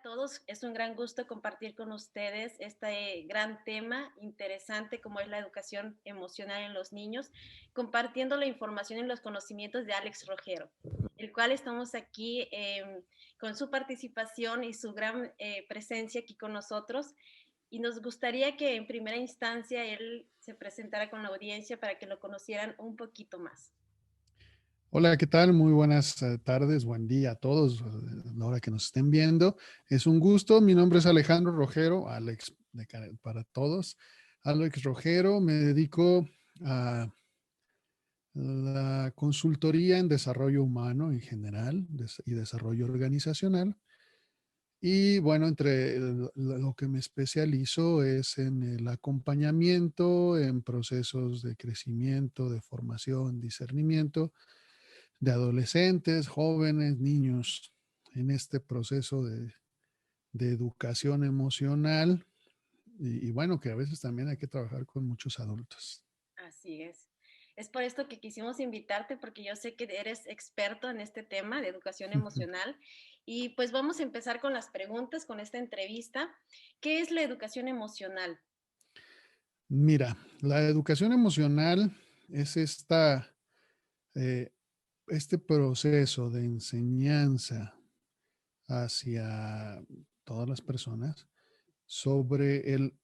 todos, es un gran gusto compartir con ustedes este gran tema interesante como es la educación emocional en los niños, compartiendo la información y los conocimientos de Alex Rogero, el cual estamos aquí con su participación y su gran presencia aquí con nosotros. Y nos gustaría que en primera instancia él se presentara con la audiencia para que lo conocieran un poquito más. Hola, ¿qué tal? Muy buenas tardes, buen día a todos, a la hora que nos estén viendo. Es un gusto. Mi nombre es Alejandro Rogero, Alex para todos. Alex Rogero, me dedico a la consultoría en desarrollo humano en general y desarrollo organizacional. Y bueno, lo que me especializo es en el acompañamiento en procesos de crecimiento, de formación, discernimiento de adolescentes, jóvenes, niños en este proceso de educación emocional y bueno, que a veces también hay que trabajar con muchos adultos. Así es. Es por esto que quisimos invitarte, porque yo sé que eres experto en este tema de educación emocional. Y pues vamos a empezar con las preguntas, con esta entrevista. ¿Qué es la educación emocional? Mira, la educación emocional es eh, este proceso de enseñanza hacia todas las personas sobre el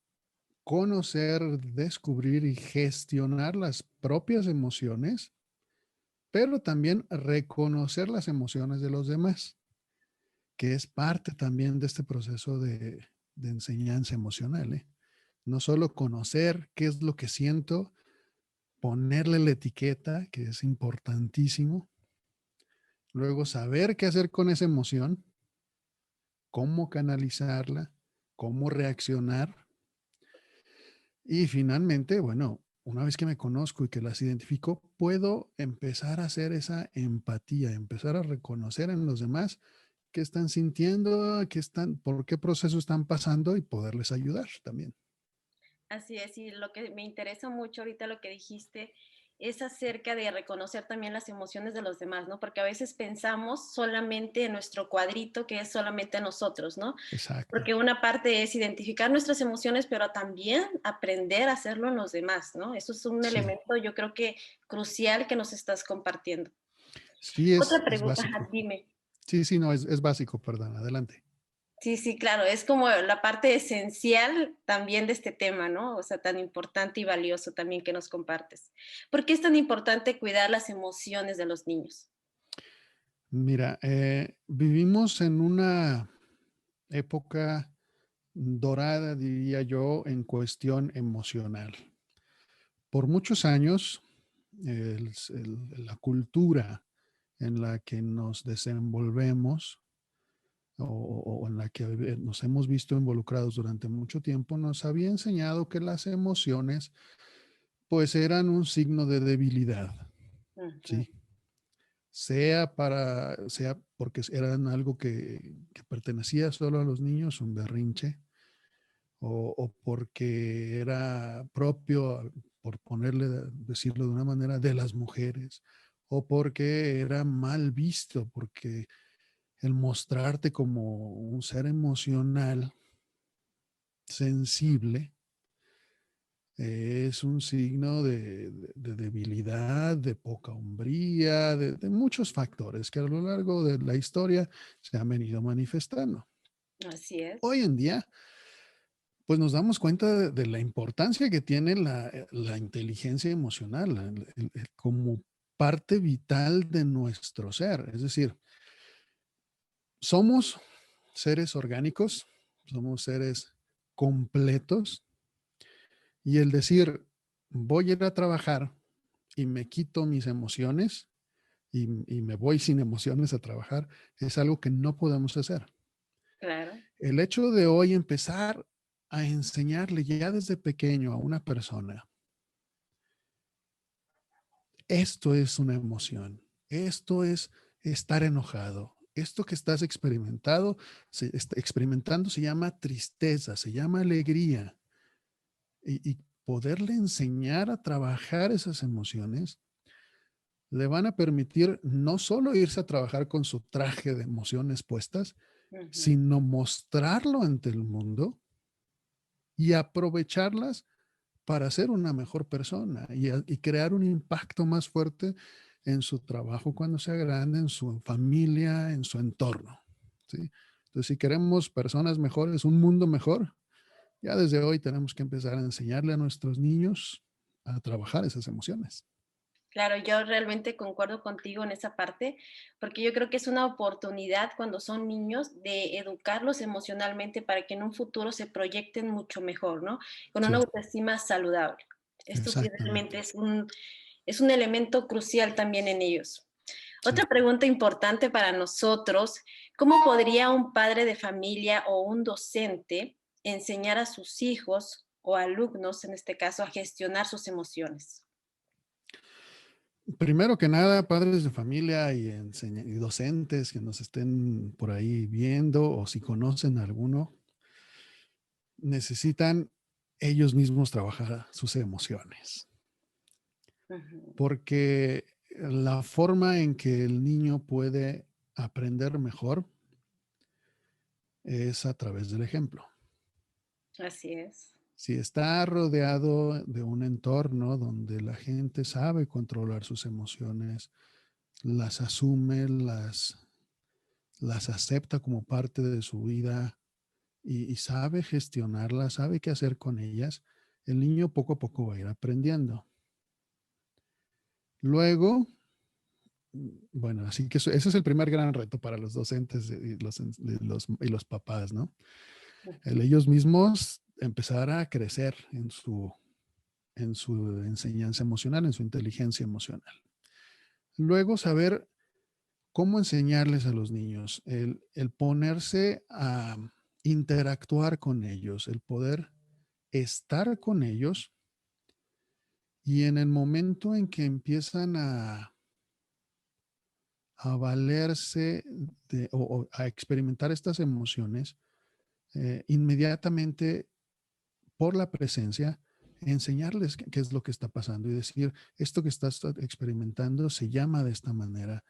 conocer, descubrir y gestionar las propias emociones, pero también reconocer las emociones de los demás, que es parte también de este proceso de enseñanza emocional, ¿eh? No solo conocer qué es lo que siento, ponerle la etiqueta, que es importantísimo, luego saber qué hacer con esa emoción, cómo canalizarla, cómo reaccionar y finalmente, bueno, una vez que me conozco y que las identifico, puedo empezar a hacer esa empatía, empezar a reconocer en los demás qué están sintiendo, por qué proceso están pasando y poderles ayudar también. Así es, y lo que me interesa mucho ahorita lo que dijiste es acerca de reconocer también las emociones de los demás, ¿no? Porque a veces pensamos solamente en nuestro cuadrito, que es solamente a nosotros, ¿no? Exacto. Porque una parte es identificar nuestras emociones, pero también aprender a hacerlo en los demás, ¿no? Eso es un Sí, elemento, yo creo que crucial que nos estás compartiendo. sí Otra es pregunta, básico. dime. Sí, sí, no, es básico, perdón, adelante. Sí, sí, claro, es como la parte esencial también de este tema, ¿no? O sea, tan importante y valioso también que nos compartes. ¿Por qué es tan importante cuidar las emociones de los niños? Mira, vivimos en una época dorada, diría yo, en cuestión emocional. Por muchos años, la cultura en la que nos desenvolvemos o en la que nos hemos visto involucrados durante mucho tiempo, nos había enseñado que las emociones pues eran un signo de debilidad, Ujú. ¿sí? Sea porque eran algo que pertenecía solo a los niños, un berrinche, o porque era propio, por decirlo de una manera, de las mujeres, o porque era mal visto, porque el mostrarte como un ser emocional sensible es un signo de debilidad, de poca hombría, de muchos factores que a lo largo de la historia se han venido manifestando. Así es. Hoy en día, pues nos damos cuenta de la importancia que tiene la inteligencia emocional como parte vital de nuestro ser. Es decir, somos seres orgánicos, somos seres completos y el decir, voy a ir a trabajar y me quito mis emociones y me voy sin emociones a trabajar, es algo que no podemos hacer. Claro. El hecho de hoy empezar a enseñarle ya desde pequeño a una persona, esto es una emoción, esto es estar enojado, esto que estás experimentando se llama tristeza, se llama alegría y poderle enseñar a trabajar esas emociones le van a permitir no solo irse a trabajar con su traje de emociones puestas, Ujú. sino mostrarlo ante el mundo y aprovecharlas para ser una mejor persona y crear un impacto más fuerte en su trabajo cuando sea grande, en su familia, en su entorno. ¿Sí? Entonces, si queremos personas mejores, un mundo mejor, ya desde hoy tenemos que empezar a enseñarle a nuestros niños a trabajar esas emociones. Claro, yo realmente concuerdo contigo en esa parte, porque yo creo que es una oportunidad cuando son niños de educarlos emocionalmente para que en un futuro se proyecten mucho mejor, ¿no? Con una Sí, autoestima saludable. Esto sí realmente exactamente. es un elemento crucial también en ellos. Sí. Otra pregunta importante para nosotros, ¿cómo podría un padre de familia o un docente enseñar a sus hijos o alumnos, en este caso, a gestionar sus emociones? Primero que nada, padres de familia y docentes que nos estén por ahí viendo o si conocen a alguno, necesitan ellos mismos trabajar sus emociones, Ujú. porque la forma en que el niño puede aprender mejor es a través del ejemplo. Así es. Si está rodeado de un entorno donde la gente sabe controlar sus emociones, las asume, las acepta como parte de su vida y sabe gestionarlas, sabe qué hacer con ellas, el niño poco a poco va a ir aprendiendo. Luego, bueno, así que ese es el primer gran reto para los docentes y los papás, ¿no? El ellos mismos empezar a crecer en su enseñanza emocional, en su inteligencia emocional. Luego, saber cómo enseñarles a los niños, el ponerse a interactuar con ellos, el poder estar con ellos y en el momento en que empiezan a valerse o a experimentar estas emociones, inmediatamente por la presencia, enseñarles qué es lo que está pasando y decir, esto que estás experimentando se llama de esta manera,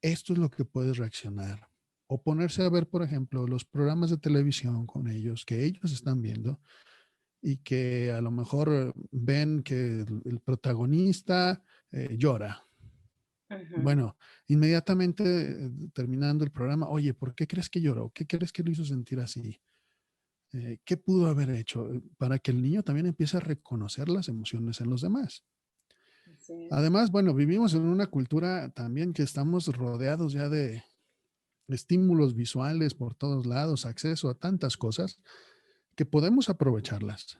esto es lo que puedes reaccionar. O ponerse a ver, por ejemplo, los programas de televisión con ellos, que ellos están viendo y que a lo mejor ven que el protagonista llora. Ujú. Bueno, inmediatamente terminando el programa, oye, ¿por qué crees que lloró? ¿Qué crees que lo hizo sentir así? ¿Qué pudo haber hecho? Para que el niño también empiece a reconocer las emociones en los demás. Así es. Además, bueno, vivimos en una cultura también que estamos rodeados ya de estímulos visuales por todos lados, acceso a tantas cosas que podemos aprovecharlas.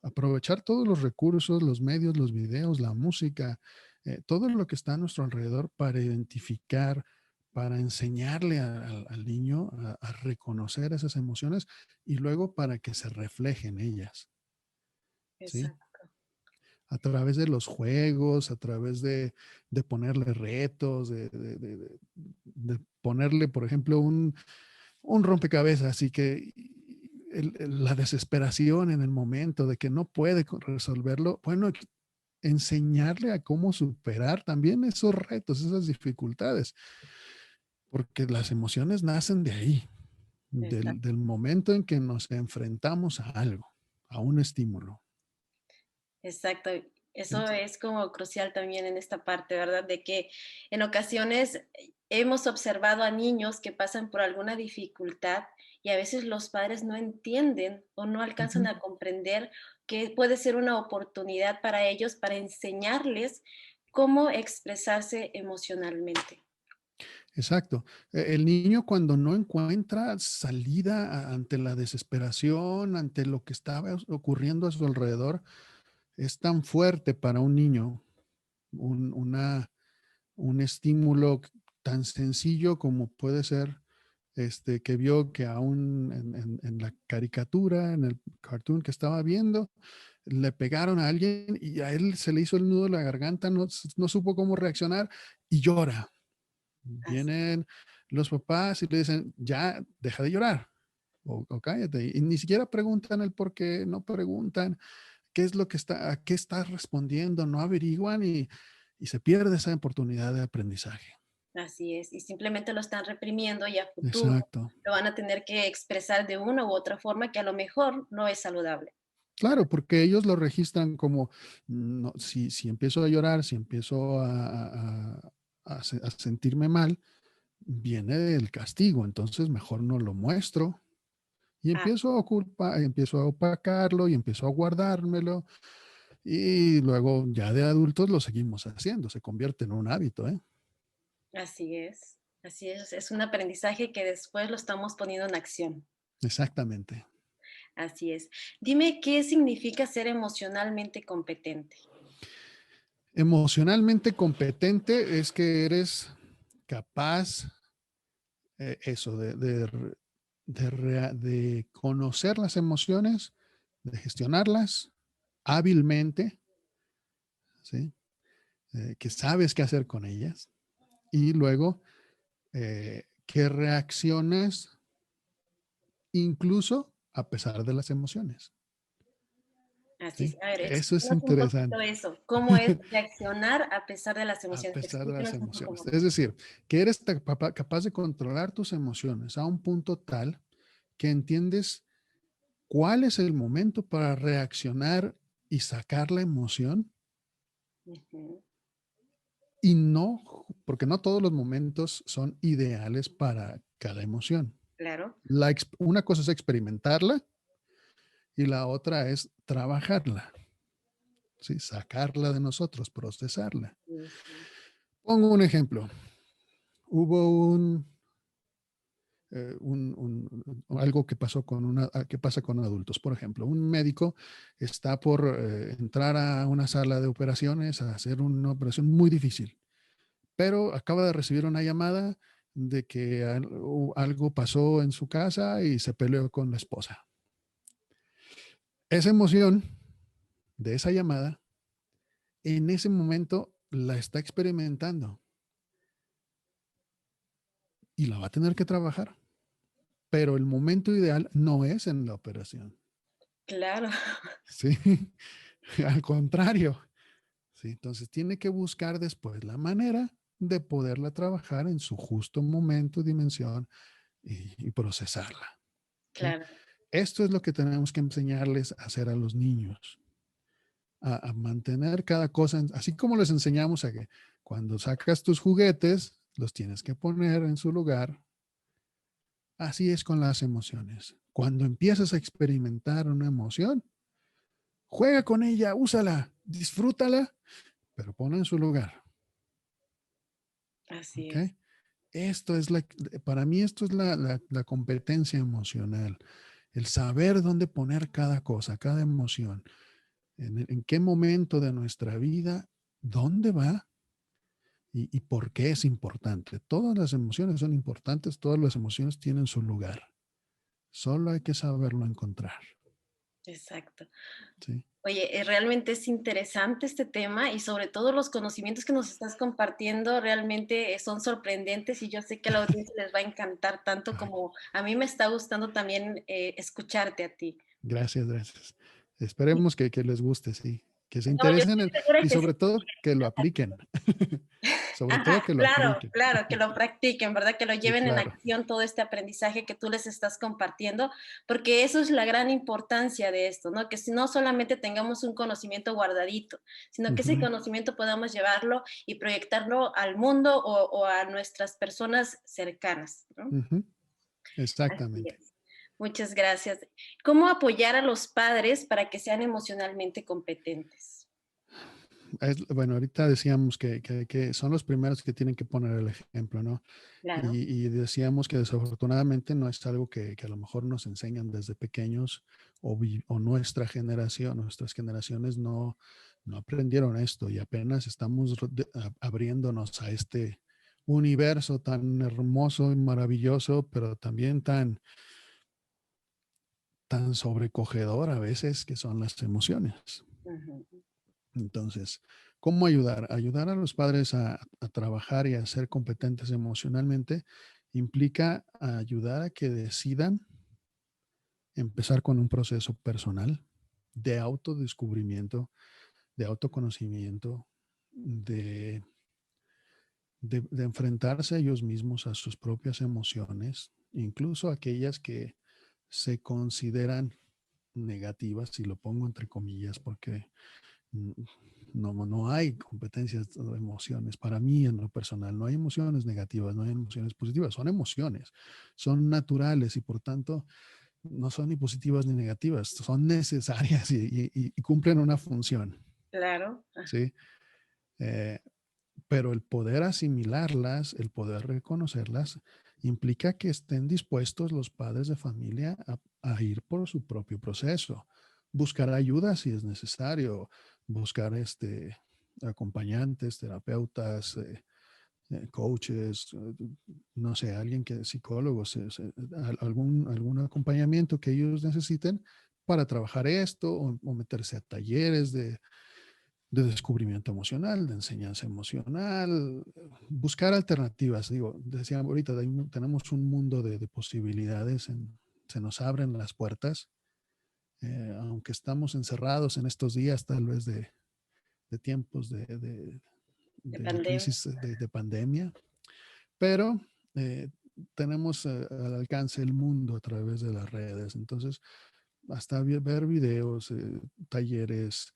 Aprovechar todos los recursos, los medios, los videos, la música, todo lo que está a nuestro alrededor para identificar, para enseñarle al niño a reconocer esas emociones y luego para que se reflejen ellas, ¿sí? Exacto. A través de los juegos, a través de ponerle retos, de ponerle, por ejemplo, un rompecabezas, así que la desesperación en el momento de que no puede resolverlo, bueno, enseñarle a cómo superar también esos retos, esas dificultades, porque las emociones nacen de ahí, del Exacto. momento en que nos enfrentamos a algo, a un estímulo. Exacto. ¿Sí? Eso es como crucial también en esta parte, ¿verdad? De que en ocasiones hemos observado a niños que pasan por alguna dificultad y a veces los padres no entienden o no alcanzan Ujú. a comprender que puede ser una oportunidad para ellos para enseñarles cómo expresarse emocionalmente. Exacto. El niño cuando no encuentra salida ante la desesperación, ante lo que estaba ocurriendo a su alrededor, es tan fuerte para un niño un, una, un estímulo tan sencillo como puede ser que vio que aún en la caricatura, en el cartoon que estaba viendo, le pegaron a alguien y a él se le hizo el nudo en la garganta, no supo cómo reaccionar y llora. Así, Vienen los papás y le dicen, ya, deja de llorar o cállate. Y ni siquiera preguntan el por qué, no preguntan qué es lo que está, a qué está respondiendo, no averiguan y se pierde esa oportunidad de aprendizaje. Así es, y simplemente lo están reprimiendo y a futuro Exacto. lo van a tener que expresar de una u otra forma que a lo mejor no es saludable. Claro, porque ellos lo registran como, no, si empiezo a llorar, si empiezo a sentirme mal, viene del castigo, entonces mejor no lo muestro. Y Ah, empiezo a opacarlo y empiezo a guardármelo. Y luego ya de adultos lo seguimos haciendo, se convierte en un hábito, ¿eh? así es un aprendizaje que después lo estamos poniendo en acción. Exactamente. Así es. Dime, ¿qué significa ser emocionalmente competente? Emocionalmente competente es que eres capaz, eso, de conocer las emociones, de gestionarlas hábilmente, ¿sí? Que sabes qué hacer con ellas y luego que reaccionas incluso a pesar de las emociones, Así es. ¿sí? A ver, Eso es explícanos un poquito interesante. eso. ¿Cómo es reaccionar a pesar de las A emociones? pesar de las Explícanos un poco emociones. más. Es decir, que eres capaz de controlar tus emociones a un punto tal que entiendes cuál es el momento para reaccionar y sacar la emoción Ujú, y no, porque no todos los momentos son ideales para cada emoción. claro. Una cosa es experimentarla y la otra es trabajarla, ¿sí? Sacarla de nosotros, procesarla. Sí, sí. Pongo un ejemplo. Hubo algo que pasó que pasa con adultos. Por ejemplo, un médico está por entrar a una sala de operaciones a hacer una operación muy difícil, pero acaba de recibir una llamada de que algo pasó en su casa y se peleó con la esposa. Esa emoción de esa llamada, en ese momento la está experimentando y la va a tener que trabajar, pero el momento ideal no es en la operación. Claro. Sí, al contrario. Sí, entonces tiene que buscar después la manera de poderla trabajar en su justo momento, dimensión y procesarla. ¿Sí? Claro. Esto es lo que tenemos que enseñarles a hacer a los niños, a mantener cada cosa, así como les enseñamos a que cuando sacas tus juguetes, los tienes que poner en su lugar. Así es con las emociones. Cuando empiezas a experimentar una emoción, juega con ella, úsala, disfrútala, pero ponla en su lugar. Así ¿Ok? es. Para mí esto es la competencia emocional, el saber dónde poner cada cosa, cada emoción, en qué momento de nuestra vida, dónde va y por qué es importante. Todas las emociones son importantes, todas las emociones tienen su lugar. Solo hay que saberlo encontrar. Exacto. ¿Sí? Oye, realmente es interesante este tema y sobre todo los conocimientos que nos estás compartiendo realmente son sorprendentes y yo sé que a la audiencia les va a encantar tanto Ay, como a mí me está gustando también escucharte a ti. gracias, gracias. Esperemos que les guste, sí. Que se No, yo interesen estoy segura y que sí. sobre todo que lo apliquen. Sobre todo Ajá, que lo claro, apliquen. claro, que lo practiquen, ¿verdad? Que lo Sí, lleven en claro. acción todo este aprendizaje que tú les estás compartiendo, porque eso es la gran importancia de esto, ¿no? Que si no solamente tengamos un conocimiento guardadito, sino que ese Ujú, conocimiento podamos llevarlo y proyectarlo al mundo o a nuestras personas cercanas, ¿no? ujú. Así Exactamente. es. Muchas gracias. ¿Cómo apoyar a los padres para que sean emocionalmente competentes? Bueno, ahorita decíamos que son los primeros que tienen que poner el ejemplo, ¿no? Claro. Y decíamos que desafortunadamente no es algo que a lo mejor nos enseñan desde pequeños o nuestras generaciones no aprendieron esto y apenas estamos abriéndonos a este universo tan hermoso y maravilloso, pero también tan sobrecogedor a veces que son las emociones. Ujú. Entonces, ¿cómo ayudar? Ayudar a los padres a trabajar y a ser competentes emocionalmente implica ayudar a que decidan empezar con un proceso personal de autodescubrimiento, de autoconocimiento, de de enfrentarse a ellos mismos, a sus propias emociones, incluso aquellas que se consideran negativas, y lo pongo entre comillas porque mm, no hay competencias o emociones. Para mí, en lo personal, no hay emociones negativas, no hay emociones positivas, son emociones, son naturales y por tanto no son ni positivas ni negativas, son necesarias y cumplen una función, Claro. ¿sí? Eh, pero el poder asimilarlas, el poder reconocerlas, implica que estén dispuestos los padres de familia a ir por su propio proceso, buscar ayuda si es necesario, buscar acompañantes, terapeutas, coaches, no sé, alguien que psicólogos, algún acompañamiento que ellos necesiten para trabajar esto o meterse a talleres de descubrimiento emocional, de enseñanza emocional, buscar alternativas. Digo, decía ahorita, tenemos un mundo de posibilidades, se nos abren las puertas, aunque estamos encerrados en estos días tal vez de tiempos De de pandemia. crisis de pandemia, pero tenemos al alcance el mundo a través de las redes. Entonces, hasta ver videos, talleres,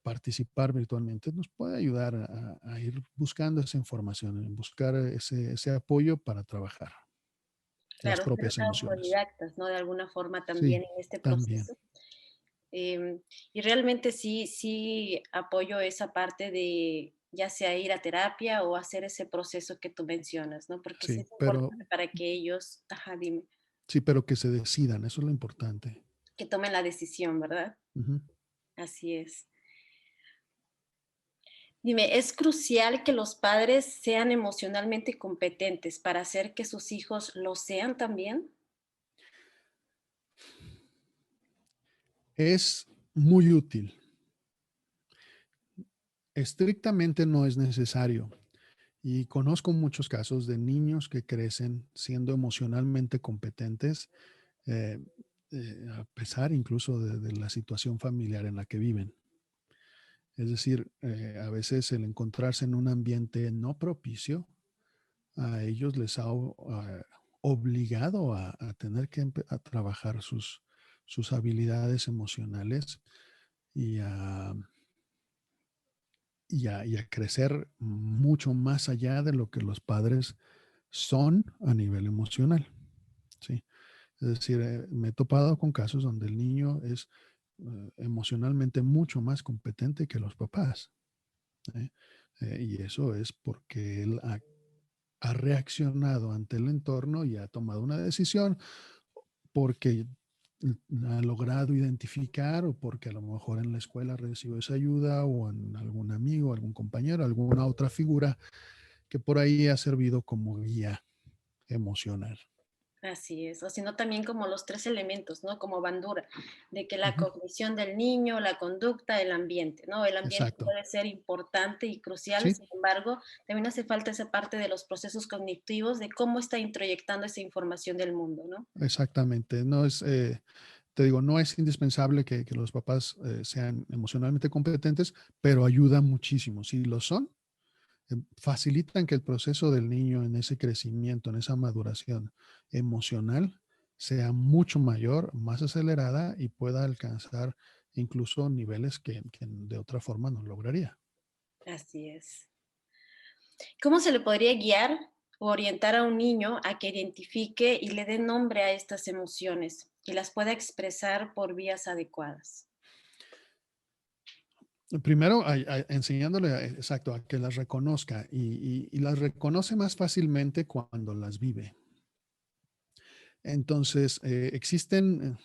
participar virtualmente, nos puede ayudar a ir buscando esa información, buscar ese apoyo para trabajar las Claro, ser propias emociones. autodidactas, ¿no? De alguna forma Sí, también en este también. proceso. Y realmente sí apoyo esa parte de ya sea ir a terapia o hacer ese proceso que tú mencionas, ¿no? Porque sí Sí, es importante para que ellos, ajá, dime, pero que se decidan, eso es lo importante. que tomen la decisión, ¿verdad? Ujú. Así es. Dime, ¿es crucial que los padres sean emocionalmente competentes para hacer que sus hijos lo sean también? Es muy útil. Estrictamente no es necesario. Y conozco muchos casos de niños que crecen siendo emocionalmente competentes, eh, a pesar incluso de la situación familiar en la que viven. Es decir, a veces el encontrarse en un ambiente no propicio a ellos les ha obligado a tener que a trabajar sus habilidades emocionales y y a crecer mucho más allá de lo que los padres son a nivel emocional, ¿sí? Es decir, me he topado con casos donde el niño es emocionalmente mucho más competente que los papás, ¿eh? Y eso es porque él ha reaccionado ante el entorno y ha tomado una decisión porque ha logrado identificar o porque a lo mejor en la escuela recibió esa ayuda o en algún amigo, algún compañero, alguna otra figura que por ahí ha servido como guía emocional. Así es, o sino también como los 3 elementos, ¿no? Como bandura, de que la Ujú. cognición del niño, la conducta, el ambiente, ¿no? El ambiente Exacto. puede ser importante y crucial, Sí, sin embargo, también hace falta esa parte de los procesos cognitivos, de cómo está introyectando esa información del mundo, ¿no? exactamente. No es, te digo, no es indispensable que los papás sean emocionalmente competentes, pero ayuda muchísimo. Si lo son, facilitan que el proceso del niño en ese crecimiento, en esa maduración emocional, sea mucho mayor, más acelerada y pueda alcanzar incluso niveles que de otra forma no lograría. Así es. ¿Cómo se le podría guiar o orientar a un niño a que identifique y le dé nombre a estas emociones y las pueda expresar por vías adecuadas? Primero, enseñándole, exacto, a que las reconozca y las reconoce más fácilmente cuando las vive. Entonces, existen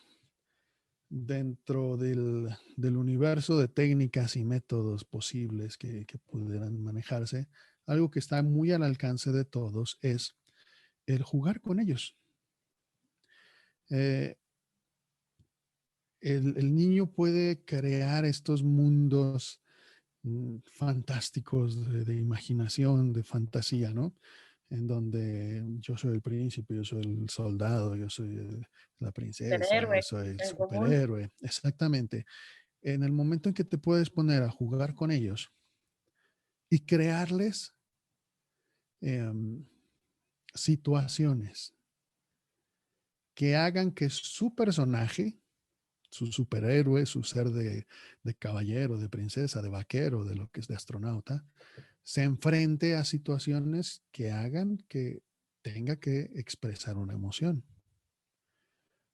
dentro del universo de técnicas y métodos posibles que pudieran manejarse, algo que está muy al alcance de todos es el jugar con ellos. Eh, el niño puede crear estos mundos fantásticos de imaginación, de fantasía, ¿no? En donde yo soy el príncipe, yo soy el soldado, yo soy la princesa, yo Superhéroe, soy el en común. superhéroe. Exactamente. En el momento en que te puedes poner a jugar con ellos y crearles em, situaciones que hagan que su personaje, su superhéroe, su ser de caballero, de princesa, de vaquero, de lo que es de astronauta, se enfrente a situaciones que hagan que tenga que expresar una emoción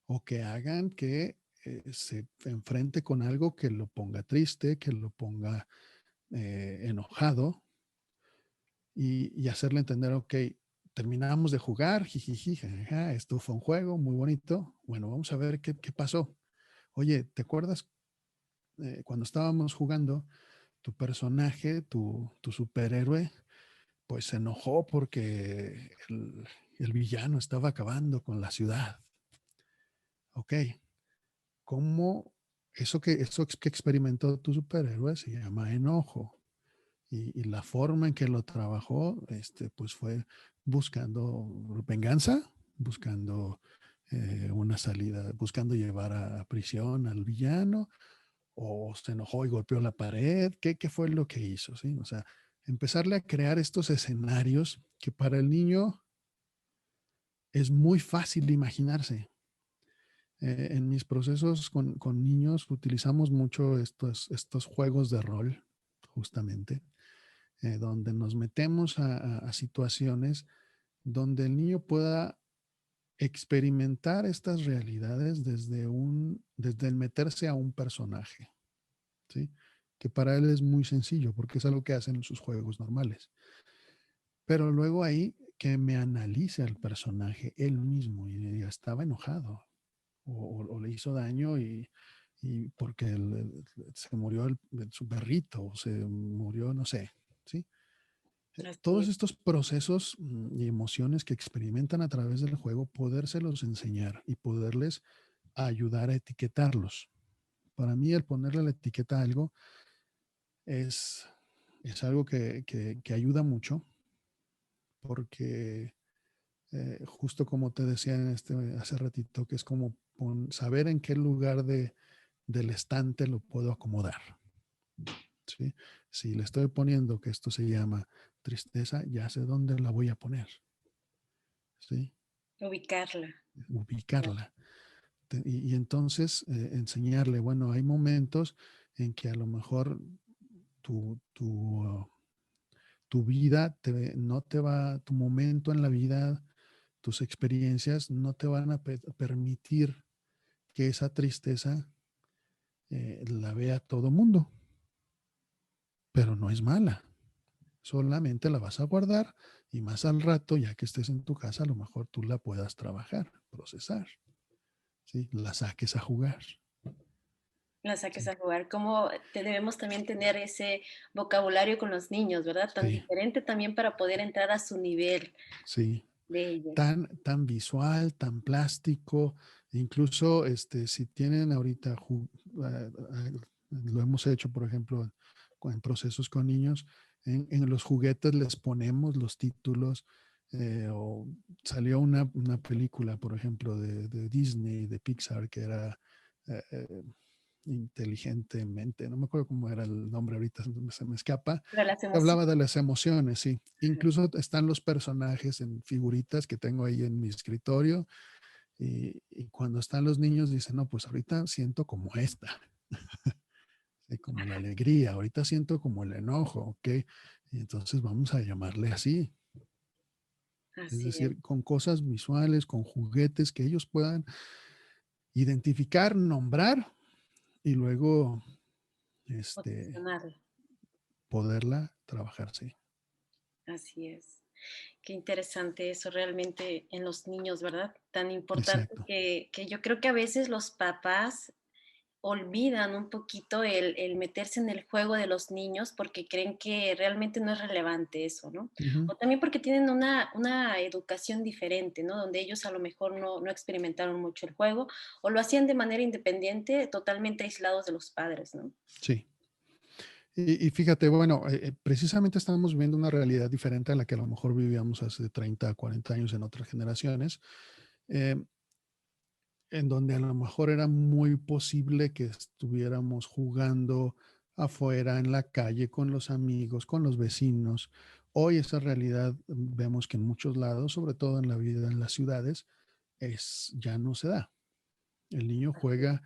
o que hagan que se enfrente con algo que lo ponga triste, que lo ponga enojado y hacerle entender, ok, terminamos de jugar, jijiji, jajaja, esto fue un juego muy bonito. Bueno, vamos a ver qué pasó. Oye, ¿te acuerdas cuando estábamos jugando, tu personaje, tu superhéroe, pues se enojó porque el villano estaba acabando con la ciudad? Ok, ¿cómo eso que experimentó tu superhéroe se llama enojo? Y la forma en que lo trabajó, pues fue buscando venganza, buscando una salida, buscando llevar a prisión al villano, o se enojó y golpeó la pared. ¿Qué fue lo que hizo? ¿Sí? O sea, empezarle a crear estos escenarios que para el niño es muy fácil imaginarse. En mis procesos con niños utilizamos mucho estos juegos de rol, justamente, donde nos metemos a situaciones donde el niño pueda experimentar estas realidades desde el meterse a un personaje, ¿sí? Que para él es muy sencillo porque es algo que hacen en sus juegos normales. Pero luego ahí que me analice al personaje él mismo y diga, estaba enojado o le hizo daño y porque se murió su perrito o se murió, no sé, ¿sí? Así Todos es. estos procesos y emociones que experimentan a través del juego, podérselos enseñar y poderles ayudar a etiquetarlos. Para mí, el ponerle la etiqueta a algo es, es algo que ayuda mucho porque justo como te decía hace ratito, que es como saber en qué lugar del estante lo puedo acomodar. ¿Sí? Si le estoy poniendo que esto se llama tristeza, ya sé dónde la voy a poner. ¿Sí? Ubicarla. Ubicarla. Y entonces enseñarle, bueno, hay momentos en que a lo mejor tu, tu, tu vida no te va, tu momento en la vida, tus experiencias no te van a permitir que esa tristeza la vea todo mundo, pero no es mala. Solamente la vas a guardar y más al rato, ya que estés en tu casa, a lo mejor tú la puedas trabajar, procesar, ¿sí? La saques a jugar. La saques Sí, a jugar. Como debemos también tener ese vocabulario con los niños, ¿verdad? Tan sí, diferente también para poder entrar a su nivel sí. de ellos. Tan visual, tan plástico, incluso si tienen ahorita, lo hemos hecho, por ejemplo, en procesos con niños, en los juguetes les ponemos los títulos, o salió una película, por ejemplo, de Disney, de Pixar, que era inteligentemente, no me acuerdo cómo era el nombre ahorita, se me escapa, Pero las hablaba emociones. de las emociones, sí. Incluso están los personajes en figuritas que tengo ahí en mi escritorio y cuando están los niños dicen, no, pues ahorita siento como esta, ¿sí? Como la alegría, ahorita siento como el enojo, ¿ok? Y entonces vamos a llamarle así. Es Así es. decir, con cosas visuales, con juguetes que ellos puedan identificar, nombrar y luego Posicionarla. poderla trabajar, sí. Así es. Qué interesante eso realmente en los niños, ¿verdad? Tan importante Exacto. que yo creo que a veces los papás olvidan un poquito el meterse en el juego de los niños porque creen que realmente no es relevante eso, ¿no? Ujú. O también porque tienen una educación diferente, ¿no? Donde ellos a lo mejor no experimentaron mucho el juego o lo hacían de manera independiente, totalmente aislados de los padres, ¿no? Sí. Y fíjate, bueno, precisamente estamos viviendo una realidad diferente a la que a lo mejor vivíamos hace 30, 40 años en otras generaciones, eh, en donde a lo mejor era muy posible que estuviéramos jugando afuera, en la calle, con los amigos, con los vecinos, Hoy esa realidad vemos que en muchos lados, sobre todo en la vida en las ciudades, ya no se da. El niño juega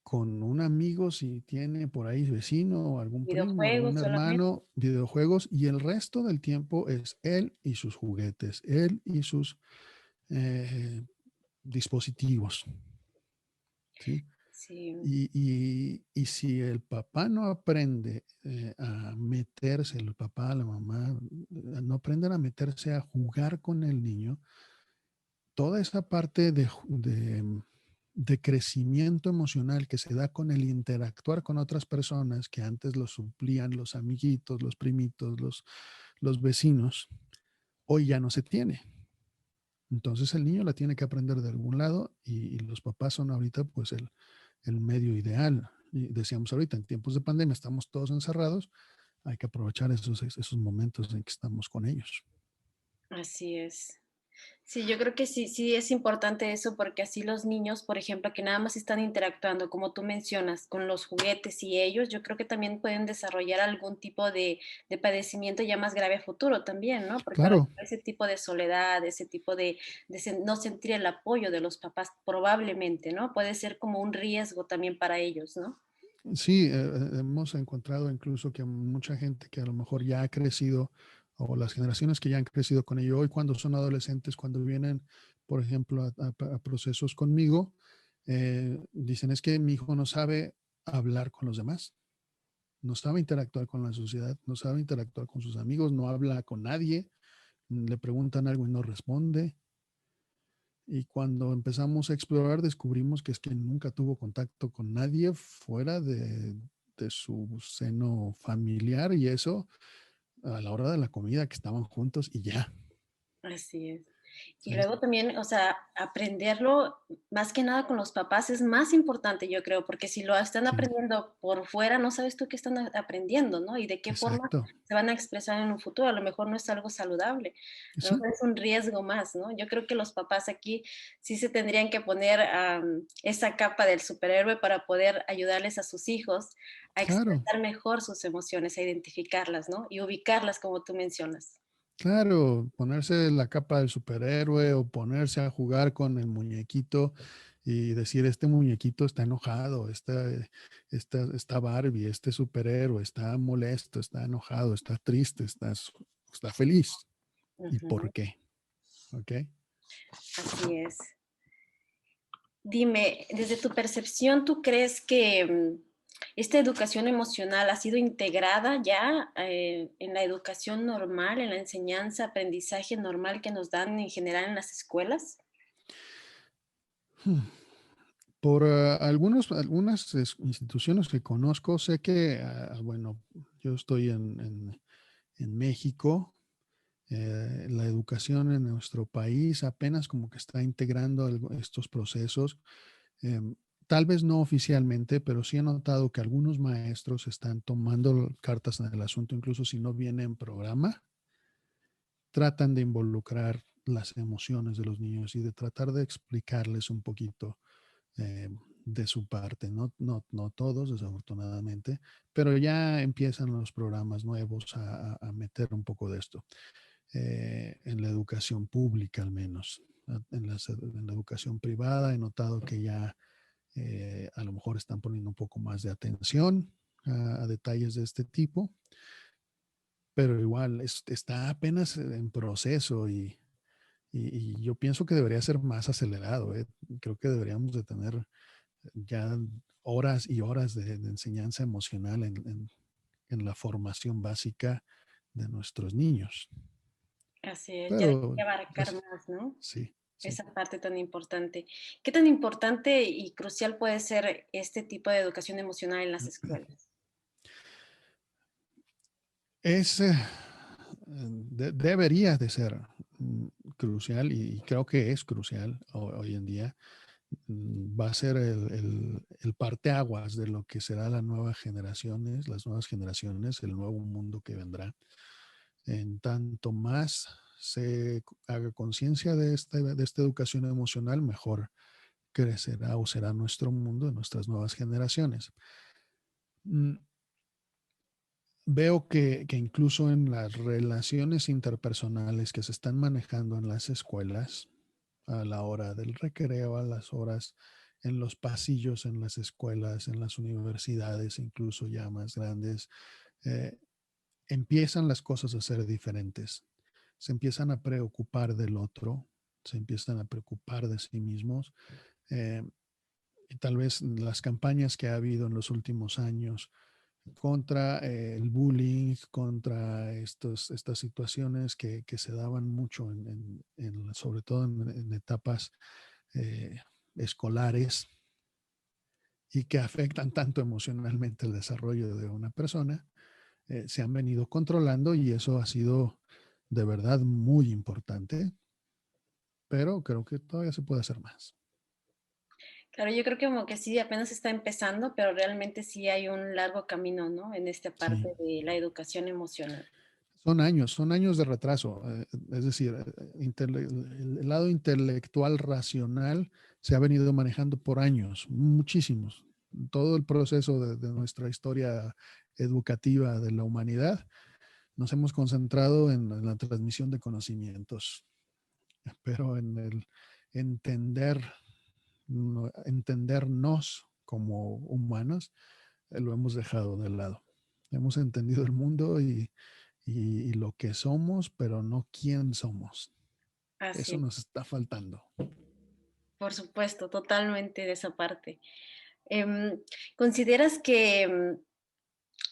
con un amigo, si tiene por ahí vecino o algún primo, Videojuegos algún solamente. hermano, videojuegos, y el resto del tiempo es él y sus juguetes, él y sus eh, dispositivos, ¿sí? Sí, Y si el papá no aprende a meterse, el papá, la mamá, no aprenden a meterse a jugar con el niño, toda esa parte de crecimiento emocional que se da con el interactuar con otras personas que antes lo suplían los amiguitos, los primitos, los vecinos, hoy ya no se tiene. Entonces el niño la tiene que aprender de algún lado y los papás son ahorita pues el medio ideal. Y decíamos ahorita, en tiempos de pandemia estamos todos encerrados, hay que aprovechar esos momentos en que estamos con ellos. así es. Sí, yo creo que sí, sí es importante eso porque así los niños, por ejemplo, que nada más están interactuando, como tú mencionas, con los juguetes y ellos, yo creo que también pueden desarrollar algún tipo de padecimiento ya más grave a futuro también, ¿no? Porque ahora Claro, ese tipo de soledad, ese tipo no sentir el apoyo de los papás, probablemente, ¿no? Puede ser como un riesgo también para ellos, ¿no? sí, hemos encontrado incluso que mucha gente que a lo mejor ya ha crecido o las generaciones que ya han crecido con ello hoy cuando son adolescentes, cuando vienen, por ejemplo, a procesos conmigo, dicen es que mi hijo no sabe hablar con los demás, no sabe interactuar con la sociedad, no sabe interactuar con sus amigos, no habla con nadie, le preguntan algo y no responde. Y cuando empezamos a explorar, descubrimos que es que nunca tuvo contacto con nadie fuera de su seno familiar y eso a la hora de la comida que estaban juntos y ya. Así es. Y ¿Sí? luego también, o sea, aprenderlo más que nada con los papás es más importante, yo creo, porque si lo están Sí, aprendiendo por fuera, no sabes tú qué están aprendiendo, ¿no? Y de qué forma exacto. se van a expresar en un futuro. A lo mejor no es algo saludable, a lo Sí, mejor es un riesgo más, ¿no? Yo creo que los papás aquí sí se tendrían que poner esa capa del superhéroe para poder ayudarles a sus hijos a claro, expresar mejor sus emociones, a identificarlas, ¿no? Y ubicarlas, como tú mencionas. claro. Ponerse la capa del superhéroe o ponerse a jugar con el muñequito y decir, este muñequito está enojado, está Barbie, este superhéroe está molesto, está enojado, está triste, está feliz. ¿Y por Ujú, qué? ¿Ok? así es. Dime, desde tu percepción, ¿tú crees que esta educación emocional ha sido integrada ya en la educación normal, en la enseñanza, aprendizaje normal que nos dan en general en las escuelas? Hmm. Por algunas instituciones que conozco, sé que, bueno, yo estoy en México, la educación en nuestro país apenas como que está integrando estos procesos. Tal vez no oficialmente, pero sí he notado que algunos maestros están tomando cartas en el asunto, incluso si no viene en programa, tratan de involucrar las emociones de los niños y de tratar de explicarles un poquito eh, de su parte, no todos desafortunadamente, pero ya empiezan los programas nuevos a meter un poco de esto en la educación pública al menos. En la educación privada he notado que ya a lo mejor están poniendo un poco más de atención a detalles de este tipo, pero igual está apenas en proceso y yo pienso que debería ser más acelerado. Creo que deberíamos de tener ya horas y horas de enseñanza emocional en la formación básica de nuestros niños. Así es, ya hay Pero que abarcar pues, más, ¿no? sí, sí. Esa parte tan importante. ¿Qué tan importante y crucial puede ser este tipo de educación emocional en las escuelas? Es, debería de ser crucial y creo que es crucial hoy en día. Va a ser el parteaguas de lo que será las nuevas generaciones, el nuevo mundo que vendrá. En tanto más se haga conciencia de esta educación emocional, mejor crecerá o será nuestro mundo, nuestras nuevas generaciones. Mm, veo que incluso en las relaciones interpersonales que se están manejando en las escuelas, a la hora del recreo, a las horas en los pasillos, en las escuelas, en las universidades, incluso ya más grandes, eh, empiezan las cosas a ser diferentes. Se empiezan a preocupar del otro, se empiezan a preocupar de sí mismos. eh, y tal vez las campañas que ha habido en los últimos años contra el bullying, contra estas situaciones que se daban mucho, sobre todo en etapas eh, escolares y que afectan tanto emocionalmente el desarrollo de una persona, se han venido controlando y eso ha sido de verdad muy importante, pero creo que todavía se puede hacer más. Claro, yo creo que como que sí, apenas está empezando, pero realmente sí hay un largo camino, ¿no? En esta Sí, parte de la educación emocional. son años de retraso. Es decir, el lado intelectual racional se ha venido manejando por años, muchísimos. Todo el proceso de nuestra historia educativa de la humanidad, nos hemos concentrado en la transmisión de conocimientos, pero en el entender, entendernos como humanos, lo hemos dejado de lado. Hemos entendido el mundo y lo que somos, pero no quién somos. Así Eso es, nos está faltando. por supuesto, totalmente de esa parte. Em, ¿Consideras que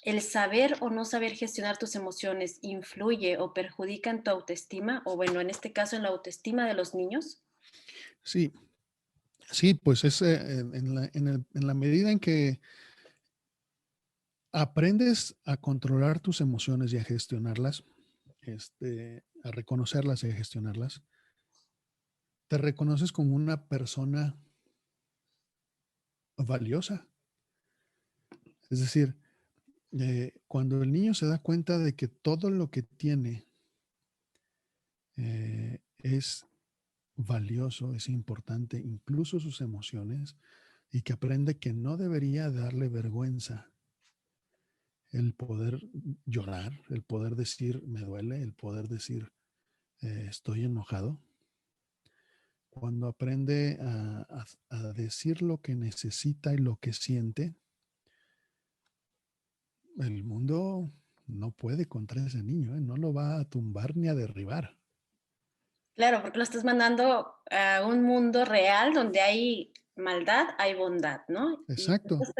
el saber o no saber gestionar tus emociones influye o perjudica en tu autoestima? O bueno, en este caso, en la autoestima de los niños. Sí, sí, pues es en la medida en que aprendes a controlar tus emociones y a gestionarlas, a reconocerlas y a gestionarlas, te reconoces como una persona valiosa. Es decir, cuando el niño se da cuenta de que todo lo que tiene es valioso, es importante, incluso sus emociones, y que aprende que no debería darle vergüenza el poder llorar, el poder decir me duele, el poder decir estoy enojado. Cuando aprende a decir lo que necesita y lo que siente, el mundo no puede contra ese niño, ¿eh? No lo va a tumbar ni a derribar. Claro, porque lo estás mandando a un mundo real donde hay maldad, hay bondad, ¿no? Y Exacto, estás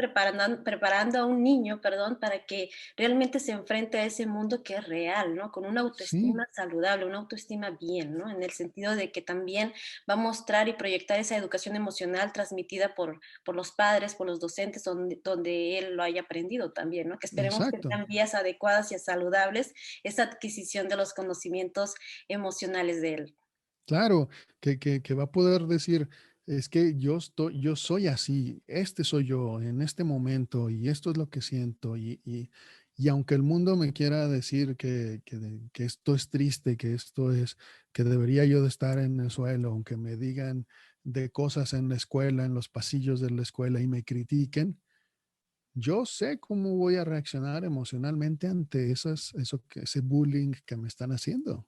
preparando a un niño, perdón, para que realmente se enfrente a ese mundo que es real, ¿no? Con una sí, autoestima saludable, una autoestima bien, ¿no? En el sentido de que también va a mostrar y proyectar esa educación emocional transmitida por los padres, por los docentes, donde él lo haya aprendido también, ¿no? Que esperemos que exacto. sean vías adecuadas y saludables esa adquisición de los conocimientos emocionales de él. Claro, que va a poder decir, es que yo soy así, este soy yo en este momento y esto es lo que siento y aunque el mundo me quiera decir que esto es triste, que debería yo de estar en el suelo, aunque me digan de cosas en la escuela, en los pasillos de la escuela y me critiquen, yo sé cómo voy a reaccionar emocionalmente ante ese bullying que me están haciendo,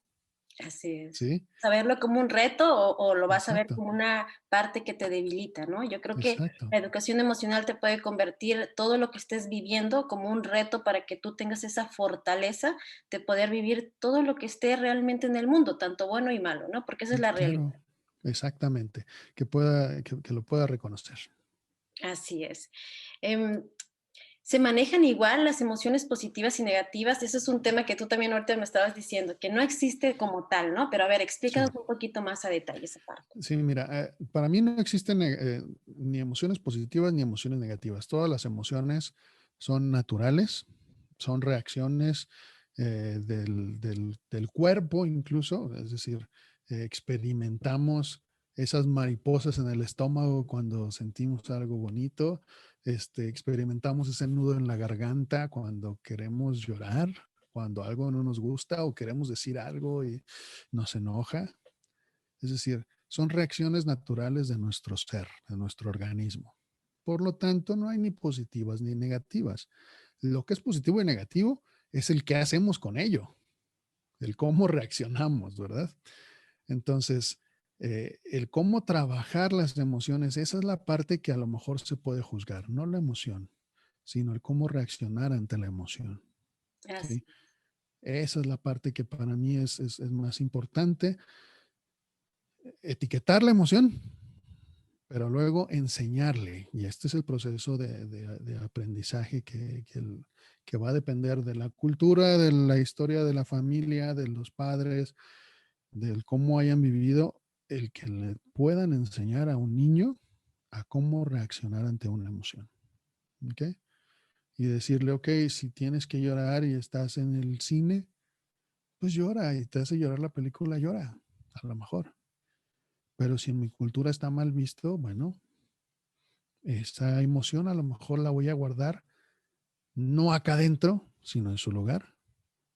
Así es. ¿sí? Saberlo como un reto o lo vas a ver Exacto, como una parte que te debilita, ¿no? Yo creo que exacto. la educación emocional te puede convertir todo lo que estés viviendo como un reto para que tú tengas esa fortaleza de poder vivir todo lo que esté realmente en el mundo, tanto bueno y malo, ¿no? Porque esa es la realidad. Claro, exactamente, que lo pueda reconocer. Así es. Em, ¿Se manejan igual las emociones positivas y negativas? Eso es un tema que tú también ahorita me estabas diciendo, que no existe como tal, ¿no? Pero a ver, Sí, explícanos un poquito más a detalle esa parte. sí, mira, para mí no existen ni emociones positivas ni emociones negativas. Todas las emociones son naturales, son reacciones del cuerpo incluso, es decir, experimentamos esas mariposas en el estómago cuando sentimos algo bonito, experimentamos ese nudo en la garganta cuando queremos llorar, cuando algo no nos gusta o queremos decir algo y nos enoja. Es decir, son reacciones naturales de nuestro ser, de nuestro organismo. Por lo tanto, no hay ni positivas ni negativas. Lo que es positivo y negativo es el qué hacemos con ello, el cómo reaccionamos, ¿verdad? Entonces, el cómo trabajar las emociones, esa es la parte que a lo mejor se puede juzgar, no la emoción, sino el cómo reaccionar ante la emoción. Así, ¿Sí? Esa es la parte que para mí es más importante. Etiquetar la emoción, pero luego enseñarle. Y este es el proceso de aprendizaje que va a depender de la cultura, de la historia de la familia, de los padres, del cómo hayan vivido, el que le puedan enseñar a un niño a cómo reaccionar ante una emoción. ¿Ok? Y decirle, ok, si tienes que llorar y estás en el cine, pues llora y te hace llorar la película, llora, a lo mejor. Pero si en mi cultura está mal visto, bueno, esa emoción a lo mejor la voy a guardar no acá adentro, sino en su lugar.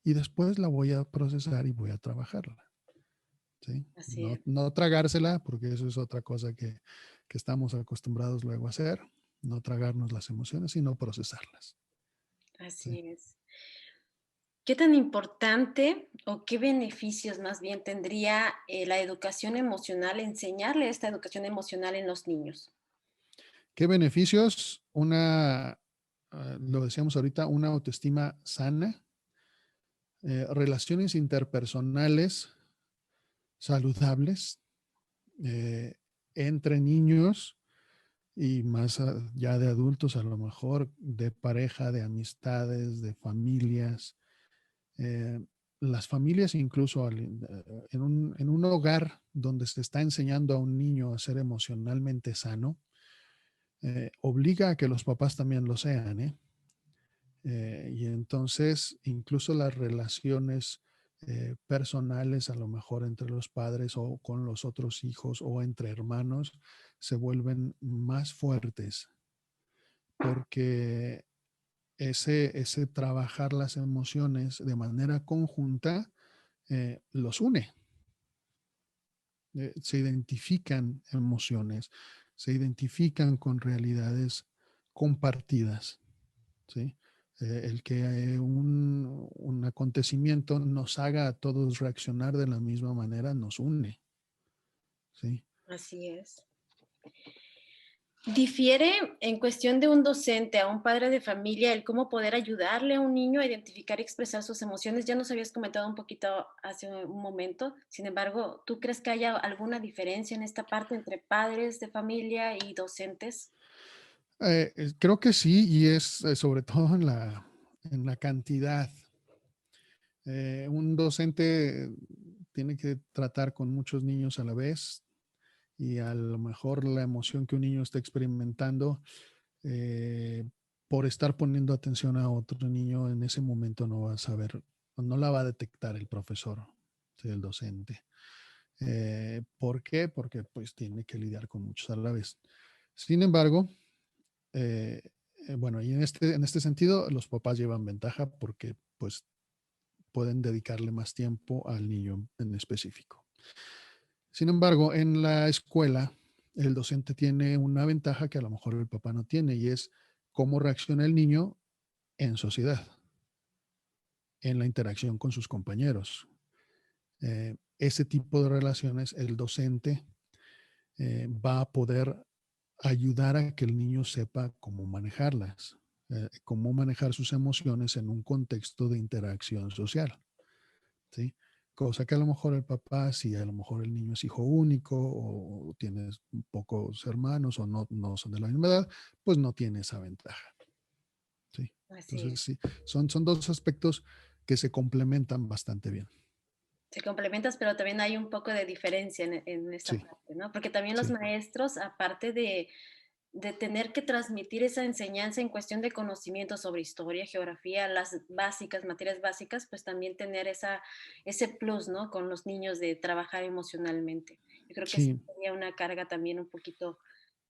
Y después la voy a procesar y voy a trabajarla. ¿Sí? así No, es, no tragársela, porque eso es otra cosa que estamos acostumbrados luego a hacer. No tragarnos las emociones, sino procesarlas. ¿Sí? así es. ¿Qué tan importante o qué beneficios más bien tendría la educación emocional, enseñarle esta educación emocional en los niños? ¿Qué beneficios? Lo decíamos ahorita, una autoestima sana, relaciones interpersonales saludables eh, entre niños y más allá de adultos, a lo mejor de pareja, de amistades, de familias. Eh, las familias incluso en un hogar donde se está enseñando a un niño a ser emocionalmente sano, obliga a que los papás también lo sean, ¿eh? Y entonces incluso las relaciones personales, a lo mejor entre los padres o con los otros hijos o entre hermanos, se vuelven más fuertes porque ese trabajar las emociones de manera conjunta los une. Se identifican emociones, se identifican con realidades compartidas. ¿Sí? El que un acontecimiento nos haga a todos reaccionar de la misma manera nos une. ¿Sí? Así es. ¿Difiere en cuestión de un docente a un padre de familia el cómo poder ayudarle a un niño a identificar y expresar sus emociones? Ya nos habías comentado un poquito hace un momento. Sin embargo, ¿tú crees que haya alguna diferencia en esta parte entre padres de familia y docentes? Creo que sí, y es sobre todo en la cantidad. Un docente tiene que tratar con muchos niños a la vez y a lo mejor la emoción que un niño está experimentando eh, por estar poniendo atención a otro niño en ese momento no va a saber, no la va a detectar el profesor, ¿sí? El docente. ¿Por qué? Porque pues tiene que lidiar con muchos a la vez. Sin embargo, eh, bueno, y en este sentido los papás llevan ventaja porque pues pueden dedicarle más tiempo al niño en específico. Sin embargo, en la escuela, el docente tiene una ventaja que a lo mejor el papá no tiene y es cómo reacciona el niño en sociedad, en la interacción con sus compañeros. Ese tipo de relaciones, el docente va a poder ayudar a que el niño sepa cómo manejarlas, cómo manejar sus emociones en un contexto de interacción social. ¿Sí? Cosa que a lo mejor el papá, si a lo mejor el niño es hijo único o tiene pocos hermanos o no son de la misma edad, pues no tiene esa ventaja. ¿Sí? Así Entonces, es. sí, son dos aspectos que se complementan bastante bien. Se complementas, pero también hay un poco de diferencia en esta Sí, parte, ¿no? Porque también los sí, maestros, aparte de tener que transmitir esa enseñanza en cuestión de conocimiento sobre historia, geografía, las básicas, materias básicas, pues también tener ese plus, ¿no? Con los niños de trabajar emocionalmente. Yo creo que sí sí, sería una carga también un poquito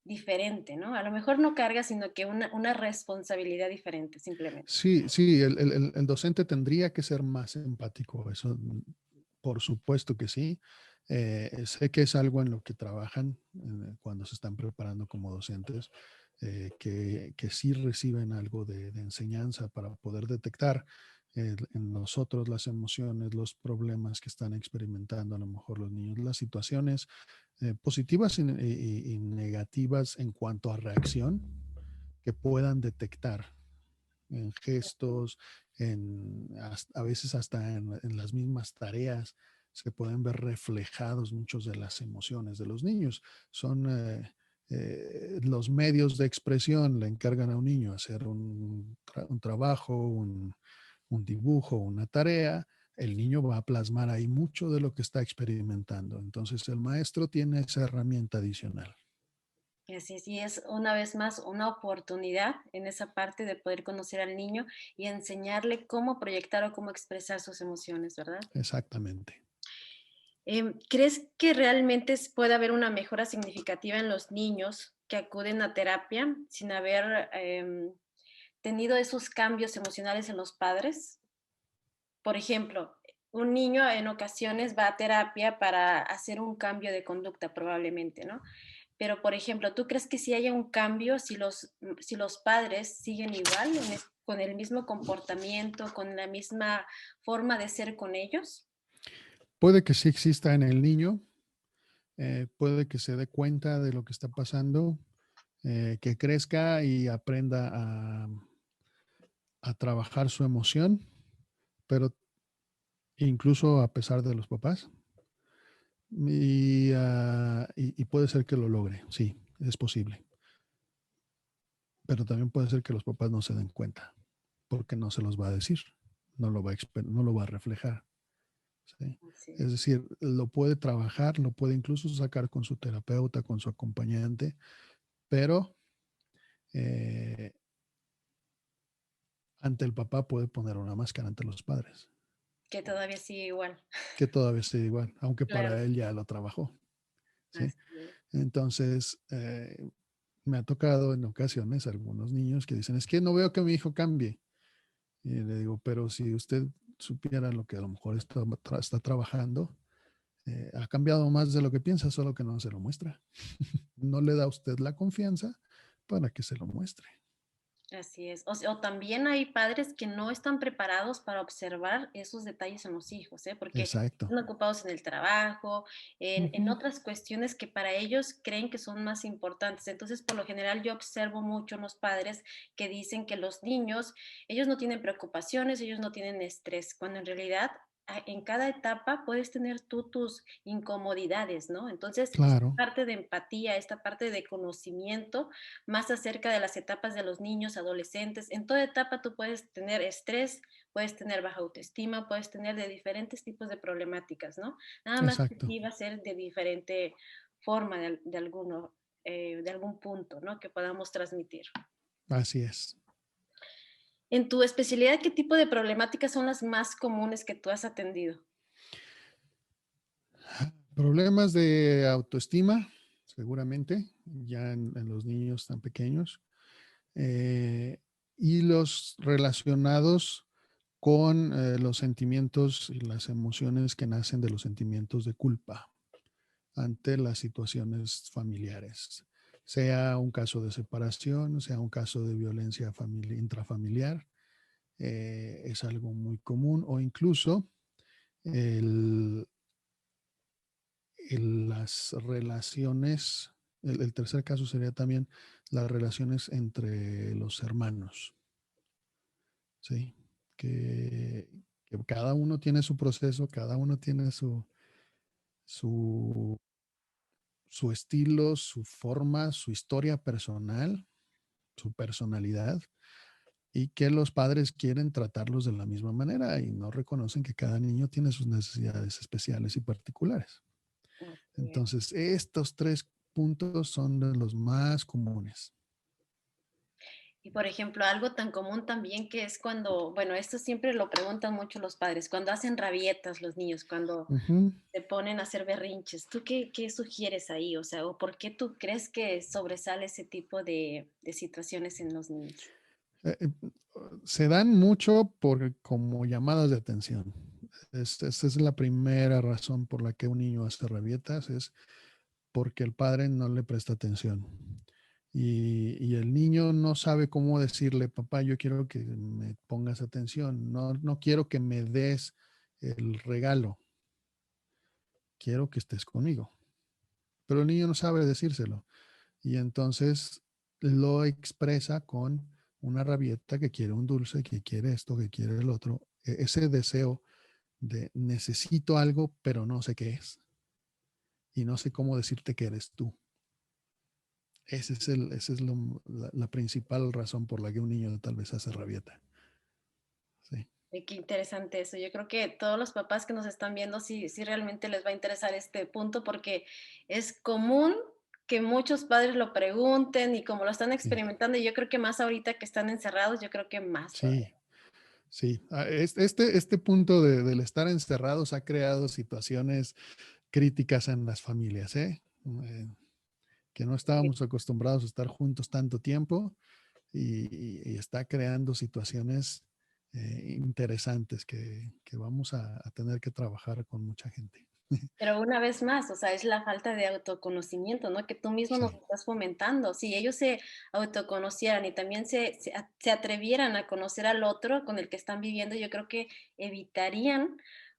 diferente, ¿no? A lo mejor no carga, sino que una responsabilidad diferente, simplemente. sí, sí, el docente tendría que ser más empático, eso por supuesto que sí. Sé que es algo en lo que trabajan cuando se están preparando como docentes, que sí reciben algo de enseñanza para poder detectar en nosotros las emociones, los problemas que están experimentando a lo mejor los niños, las situaciones positivas y negativas en cuanto a reacción que puedan detectar en gestos, a veces hasta en las mismas tareas, se pueden ver reflejados muchos de las emociones de los niños. Son los medios de expresión, le encargan a un niño hacer un trabajo, un dibujo, una tarea. El niño va a plasmar ahí mucho de lo que está experimentando. Entonces el maestro tiene esa herramienta adicional. Así es, y es una vez más una oportunidad en esa parte de poder conocer al niño y enseñarle cómo proyectar o cómo expresar sus emociones, ¿verdad? Exactamente. ¿Crees que realmente puede haber una mejora significativa en los niños que acuden a terapia sin haber tenido esos cambios emocionales en los padres? Por ejemplo, un niño en ocasiones va a terapia para hacer un cambio de conducta probablemente, ¿no? Pero, por ejemplo, ¿tú crees que si haya un cambio, si los padres siguen igual, con el mismo comportamiento, con la misma forma de ser con ellos? Puede que sí exista en el niño, puede que se dé cuenta de lo que está pasando, que crezca y aprenda a trabajar su emoción, pero incluso a pesar de los papás. Y puede ser que lo logre, sí, es posible. Pero también puede ser que los papás no se den cuenta, porque no se los va a decir, no lo va a reflejar. ¿Sí? Así Es es. decir, lo puede trabajar, lo puede incluso sacar con su terapeuta, con su acompañante, pero eh, ante el papá puede poner una máscara ante los padres, Que todavía sigue igual. que todavía sigue igual, aunque Claro, para él ya lo trabajó. ¿Sí? así es. Entonces, me ha tocado en ocasiones algunos niños que dicen, es que no veo que mi hijo cambie. Y le digo, pero si usted supiera lo que a lo mejor está trabajando, ha cambiado más de lo que piensa, solo que no se lo muestra. No le da a usted la confianza para que se lo muestre. Así es. O también hay padres que no están preparados para observar esos detalles en los hijos, ¿eh? Porque Exacto. están ocupados en el trabajo, en Ujú. otras cuestiones que para ellos creen que son más importantes. Entonces, por lo general, yo observo mucho en los padres que dicen que los niños, ellos no tienen preocupaciones, ellos no tienen estrés, cuando en realidad en cada etapa puedes tener tú tus incomodidades, ¿no? Entonces, esta Claro, parte de empatía, esta parte de conocimiento más acerca de las etapas de los niños, adolescentes. En toda etapa tú puedes tener estrés, puedes tener baja autoestima, puedes tener de diferentes tipos de problemáticas, ¿no? Nada más que exacto. sí va a ser de diferente forma de algún punto, ¿no? Que podamos transmitir. Así es. En tu especialidad, ¿qué tipo de problemáticas son las más comunes que tú has atendido? Problemas de autoestima, seguramente, ya en los niños tan pequeños, eh, y los relacionados con los sentimientos y las emociones que nacen de los sentimientos de culpa ante las situaciones familiares, sea un caso de separación, sea un caso de violencia intrafamiliar, es algo muy común, o incluso el, las relaciones, el tercer caso sería también las relaciones entre los hermanos, ¿sí? Que, que cada uno tiene su proceso, cada uno tiene su, su estilo, su forma, su historia personal, su personalidad, y que los padres quieren tratarlos de la misma manera y no reconocen que cada niño tiene sus necesidades especiales y particulares. Así es. Entonces, estos tres puntos son de los más comunes. Y por ejemplo, algo tan común también que es cuando, bueno, esto siempre lo preguntan mucho los padres, cuando hacen rabietas los niños, cuando Ujú. se ponen a hacer berrinches. ¿Tú qué sugieres ahí? O sea, ¿o por qué tú crees que sobresale ese tipo de situaciones en los niños? Eh, eh, Se dan mucho como llamadas de atención. Esta es la primera razón por la que un niño hace rabietas, es porque el padre no le presta atención. y el niño no sabe cómo decirle, papá, yo quiero que me pongas atención, no quiero que me des el regalo, quiero que estés conmigo. Pero el niño no sabe decírselo y entonces lo expresa con una rabieta que quiere un dulce, que quiere esto, que quiere el otro. Ese deseo de necesito algo, pero no sé qué es y no sé cómo decirte que eres tú. Esa es la principal razón por la que un niño tal vez hace rabieta. Sí, Qué interesante eso. Yo creo que todos los papás que nos están viendo sí, sí realmente les va a interesar este punto porque es común que muchos padres lo pregunten y como lo están sí, experimentando, y yo creo que más ahorita que están encerrados, yo creo que más todavía. sí, sí. Este punto del estar encerrados ha creado situaciones críticas en las familias, ¿eh? Eh, que no estábamos acostumbrados a estar juntos tanto tiempo y está creando situaciones interesantes que vamos a tener que trabajar con mucha gente. Pero una vez más, o sea, es la falta de autoconocimiento, ¿no? Que tú mismo nos Sí, estás fomentando. Si ellos se autoconocieran y también se atrevieran a conocer al otro con el que están viviendo, yo creo que evitarían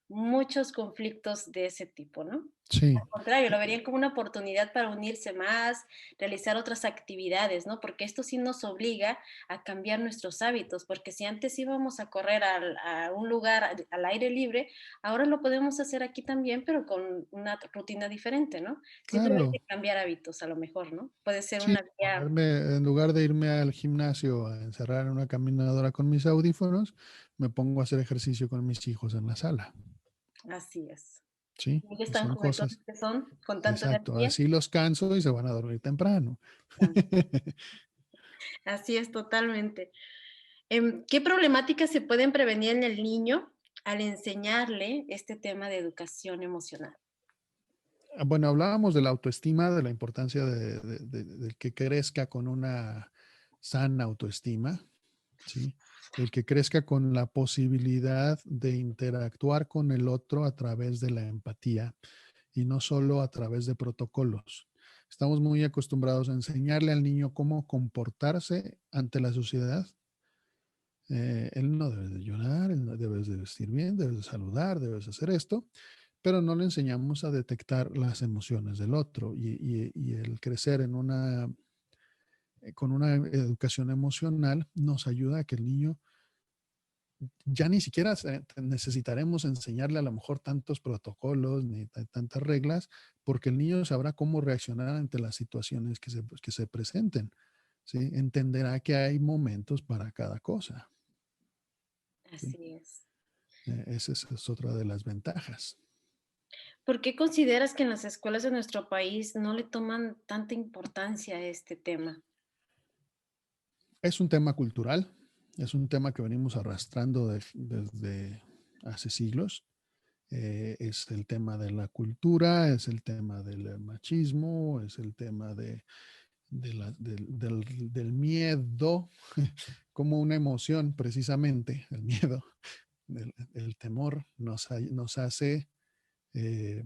muchos conflictos de ese tipo, ¿no? sí, Al contrario, lo verían como una oportunidad para unirse más, realizar otras actividades, ¿no? Porque esto sí nos obliga a cambiar nuestros hábitos, porque si antes íbamos a correr a un lugar al aire libre, ahora lo podemos hacer aquí también, pero con una rutina diferente, ¿no? Simplemente claro. cambiar hábitos a lo mejor, ¿no? Puede ser Sí, una vía, en lugar de irme al gimnasio a encerrar en una caminadora con mis audífonos, me pongo a hacer ejercicio con mis hijos en la sala. así es. Sí, Ellos y tan son juguetones cosas, que son, con tanta exacto, energía. así los canso y se van a dormir temprano. Ah, así es, totalmente. ¿Qué problemáticas se pueden prevenir en el niño al enseñarle este tema de educación emocional? Bueno, hablábamos de la autoestima, de la importancia de que crezca con una sana autoestima, ¿sí? El que crezca con la posibilidad de interactuar con el otro a través de la empatía y no solo a través de protocolos. Estamos muy acostumbrados a enseñarle al niño cómo comportarse ante la sociedad. Él no debe de llorar, él no debe de vestir bien, debe de saludar, debes hacer esto, pero no le enseñamos a detectar las emociones del otro y el crecer con una educación emocional nos ayuda a que el niño ya ni siquiera necesitaremos enseñarle a lo mejor tantos protocolos ni tantas reglas, porque el niño sabrá cómo reaccionar ante las situaciones que se presenten, ¿sí? Entenderá que hay momentos para cada cosa, ¿sí? Así es. Esa es otra de las ventajas. ¿Por qué consideras que en las escuelas de nuestro país no le toman tanta importancia a este tema? Es un tema cultural, es un tema que venimos arrastrando desde hace siglos. Es el tema de la cultura, es el tema del machismo, es el tema del miedo como una emoción, precisamente, el miedo, el temor nos hace eh,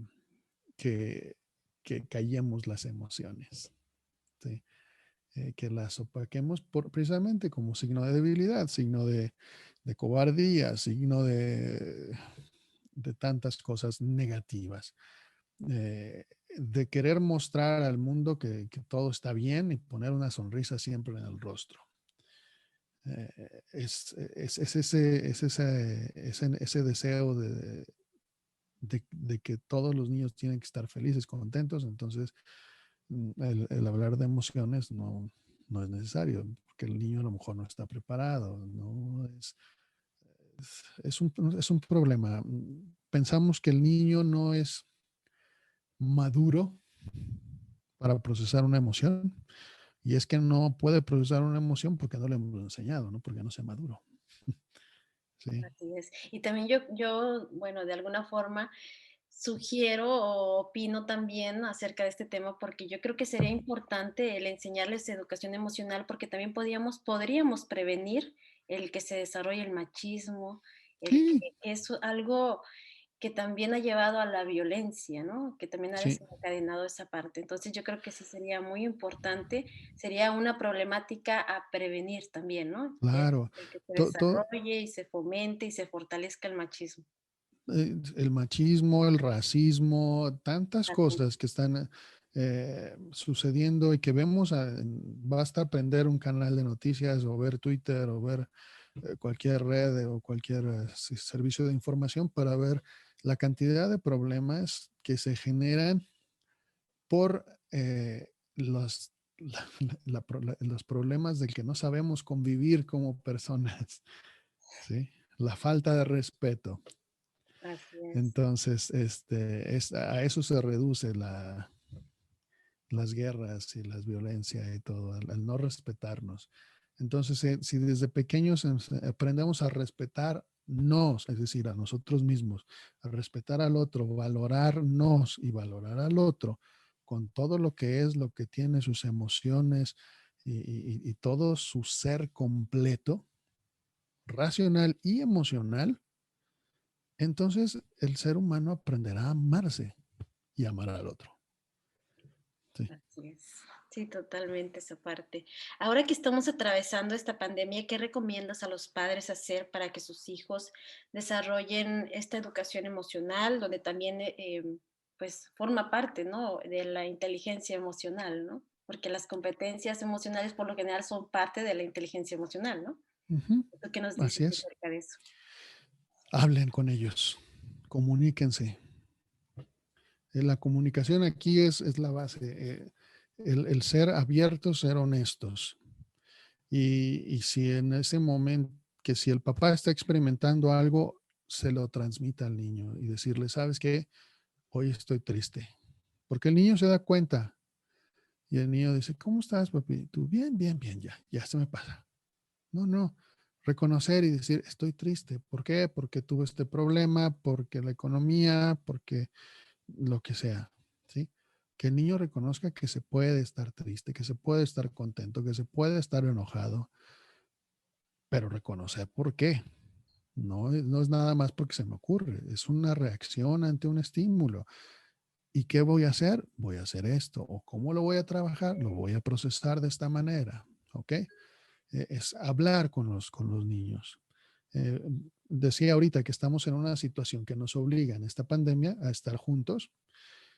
que, que callemos las emociones, ¿sí? Que las opaquemos precisamente como signo de debilidad, signo de cobardía, signo de tantas cosas negativas. De querer mostrar al mundo que todo está bien y poner una sonrisa siempre en el rostro. Ese deseo de que todos los niños tienen que estar felices, contentos, entonces el hablar de emociones no es necesario, porque el niño a lo mejor no está preparado, no es un problema. Pensamos que el niño no es maduro para procesar una emoción, y es que no puede procesar una emoción porque no le hemos enseñado, ¿no? Porque no sea maduro. Sí, Así es. Y también yo, bueno, de alguna forma sugiero o opino también acerca de este tema porque yo creo que sería importante el enseñarles educación emocional porque también podríamos prevenir el que se desarrolle el machismo, el que sí, es algo que también ha llevado a la violencia, ¿no? Que también ha Sí, desencadenado esa parte. Entonces yo creo que sí sería muy importante, sería una problemática a prevenir también, ¿no? claro. El que se To- to- desarrolle y se fomente y se fortalezca el machismo. el machismo, el racismo, tantas Así, cosas que están sucediendo y que vemos, basta prender un canal de noticias o ver Twitter o ver cualquier red o cualquier servicio de información para ver la cantidad de problemas que se generan por los problemas del que no sabemos convivir como personas, ¿sí? La falta de respeto. así es. Entonces, a eso se reduce las guerras y las violencias y todo, al no respetarnos. Entonces, si desde pequeños aprendemos a respetarnos, es decir, a nosotros mismos, a respetar al otro, valorarnos y valorar al otro con todo lo que es, lo que tiene, sus emociones y todo su ser completo, racional y emocional, entonces el ser humano aprenderá a amarse y amar al otro. Sí, Así es. Sí, totalmente esa parte. Ahora que estamos atravesando esta pandemia, ¿qué recomiendas a los padres hacer para que sus hijos desarrollen esta educación emocional, donde también pues forma parte, ¿no? De la inteligencia emocional, ¿no? Porque las competencias emocionales por lo general son parte de la inteligencia emocional, ¿no? ujú, ¿Tú qué nos así dices es. acerca de eso? Hablen con ellos, comuníquense. La comunicación aquí es la base. El ser abiertos, ser honestos. Y si en ese momento, que si el papá está experimentando algo, se lo transmita al niño y decirle, ¿sabes qué? Hoy estoy triste. Porque el niño se da cuenta y el niño dice, ¿cómo estás, papi? Tú, bien, bien, bien, ya se me pasa. No, no. Reconocer y decir, estoy triste. ¿Por qué? Porque tuve este problema, porque la economía, porque lo que sea, ¿sí? Que el niño reconozca que se puede estar triste, que se puede estar contento, que se puede estar enojado, pero reconocer por qué. No es nada más porque se me ocurre, es una reacción ante un estímulo. ¿Y qué voy a hacer? Voy a hacer esto. ¿O cómo lo voy a trabajar? Lo voy a procesar de esta manera. ¿Ok? Es hablar con los niños. Eh, Decía ahorita que estamos en una situación que nos obliga en esta pandemia a estar juntos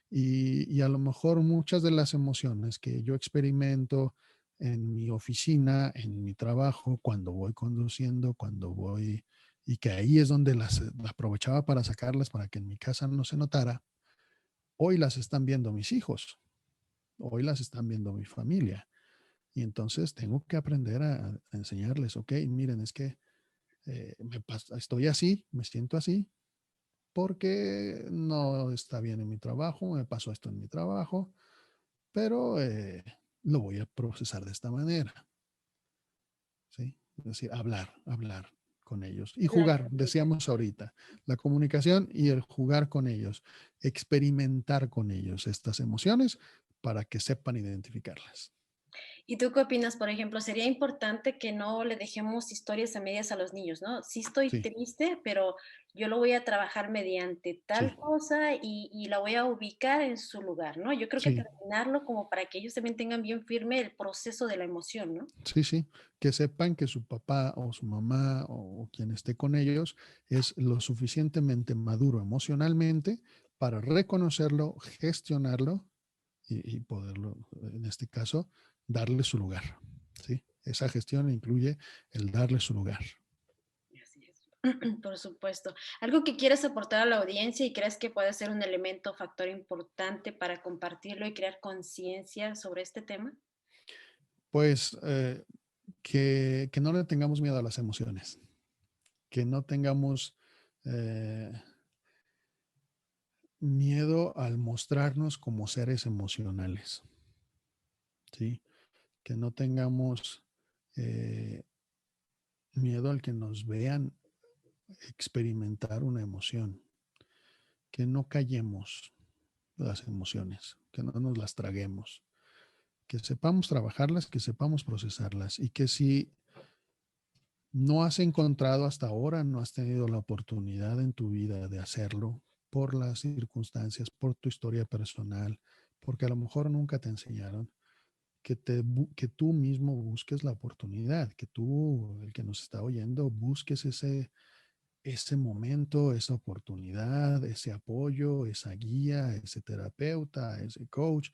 y a lo mejor muchas de las emociones que yo experimento en mi oficina, en mi trabajo, cuando voy conduciendo, cuando voy, y que ahí es donde las aprovechaba para sacarlas para que en mi casa no se notara, hoy las están viendo mis hijos, hoy las están viendo mi familia. Y entonces tengo que aprender a enseñarles, ok, miren, es que estoy así, me siento así, porque no está bien en mi trabajo, me pasó esto en mi trabajo, pero lo voy a procesar de esta manera, ¿sí? Es decir, hablar con ellos y La jugar, decíamos comunicación. ahorita, la comunicación y el jugar con ellos, experimentar con ellos estas emociones para que sepan identificarlas. ¿Y tú qué opinas, por ejemplo? Sería importante que no le dejemos historias a medias a los niños, ¿no? Sí estoy Sí, triste, pero yo lo voy a trabajar mediante tal sí, cosa y la voy a ubicar en su lugar, ¿no? Yo creo que sí, terminarlo como para que ellos también tengan bien firme el proceso de la emoción, ¿no? sí, sí, que sepan que su papá o su mamá o quien esté con ellos es lo suficientemente maduro emocionalmente para reconocerlo, gestionarlo y poderlo, en este caso, darle su lugar. ¿Sí? Esa gestión incluye el darle su lugar. Así es. Por supuesto. ¿Algo que quieras aportar a la audiencia y crees que puede ser un elemento o factor importante para compartirlo y crear conciencia sobre este tema? Pues que no le tengamos miedo a las emociones, que no tengamos eh, miedo al mostrarnos como seres emocionales, ¿sí? Que no tengamos eh, miedo al que nos vean experimentar una emoción, que no callemos las emociones, que no nos las traguemos, que sepamos trabajarlas, que sepamos procesarlas y que si no has encontrado hasta ahora, no has tenido la oportunidad en tu vida de hacerlo, por las circunstancias, por tu historia personal, porque a lo mejor nunca te enseñaron, que tú mismo busques la oportunidad, que tú, el que nos está oyendo, busques ese momento, esa oportunidad, ese apoyo, esa guía, ese terapeuta, ese coach,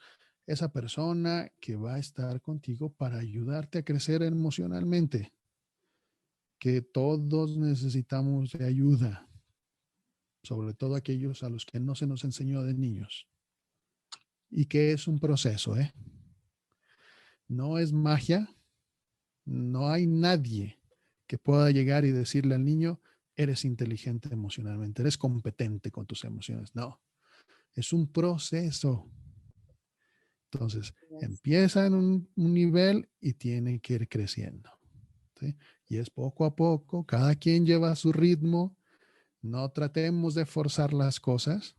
esa persona que va a estar contigo para ayudarte a crecer emocionalmente, que todos necesitamos de ayuda, sobre todo aquellos a los que no se nos enseñó de niños, y que es un proceso, ¿eh? No es magia, no hay nadie que pueda llegar y decirle al niño, eres inteligente emocionalmente, eres competente con tus emociones. No, es un proceso. Entonces, empieza en un nivel y tiene que ir creciendo. ¿Sí? Y es poco a poco, cada quien lleva su ritmo, no tratemos de forzar las cosas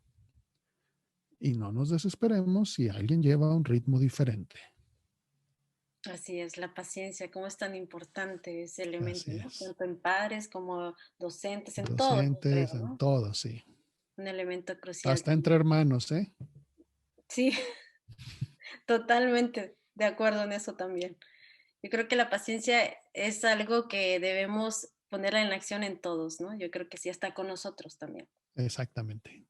y no nos desesperemos si alguien lleva un ritmo diferente. Así es, la paciencia, cómo es tan importante ese elemento, Así ¿no? es. Tanto en padres como docentes, en todo, yo Docentes, creo, en ¿no? todo, sí. Un elemento crucial Hasta también. entre hermanos, ¿eh? Sí, totalmente de acuerdo en eso también. Yo creo que la paciencia es algo que debemos ponerla en acción en todos, ¿no? Yo creo que sí está con nosotros también. Exactamente.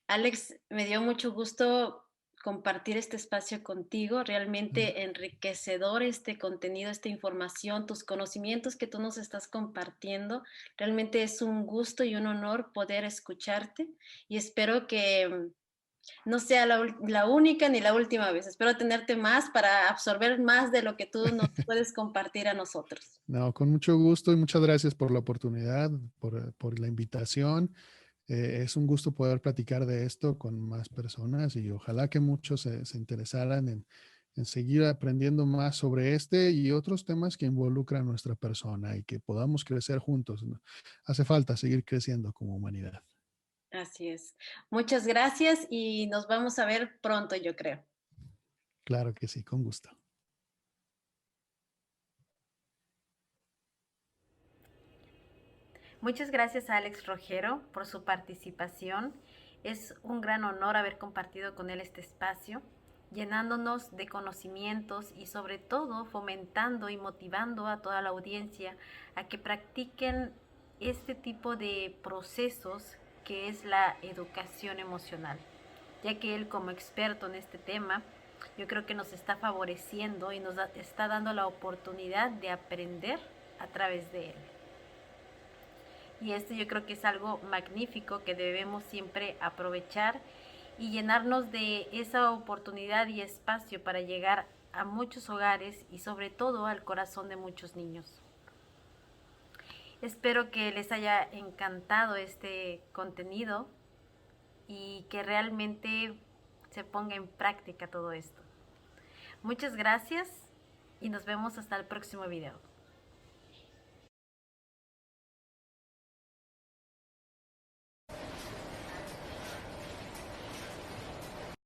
Alex, me dio mucho gusto compartir este espacio contigo, realmente enriquecedor este contenido, esta información, tus conocimientos que tú nos estás compartiendo. Realmente es un gusto y un honor poder escucharte y espero que no sea la única ni la última vez. Espero tenerte más para absorber más de lo que tú nos puedes compartir a nosotros. No, con mucho gusto y muchas gracias por la oportunidad, por la invitación. Es un gusto poder platicar de esto con más personas y ojalá que muchos se interesaran en seguir aprendiendo más sobre este y otros temas que involucran a nuestra persona y que podamos crecer juntos, ¿no? Hace falta seguir creciendo como humanidad. Así es. Muchas gracias y nos vamos a ver pronto, yo creo. Claro que sí, con gusto. Muchas gracias a Alex Rogero por su participación. Es un gran honor haber compartido con él este espacio, llenándonos de conocimientos y sobre todo fomentando y motivando a toda la audiencia a que practiquen este tipo de procesos que es la educación emocional, ya que él como experto en este tema, yo creo que nos está favoreciendo y nos está dando la oportunidad de aprender a través de él. Y esto yo creo que es algo magnífico que debemos siempre aprovechar y llenarnos de esa oportunidad y espacio para llegar a muchos hogares y sobre todo al corazón de muchos niños. Espero que les haya encantado este contenido y que realmente se ponga en práctica todo esto. Muchas gracias y nos vemos hasta el próximo video.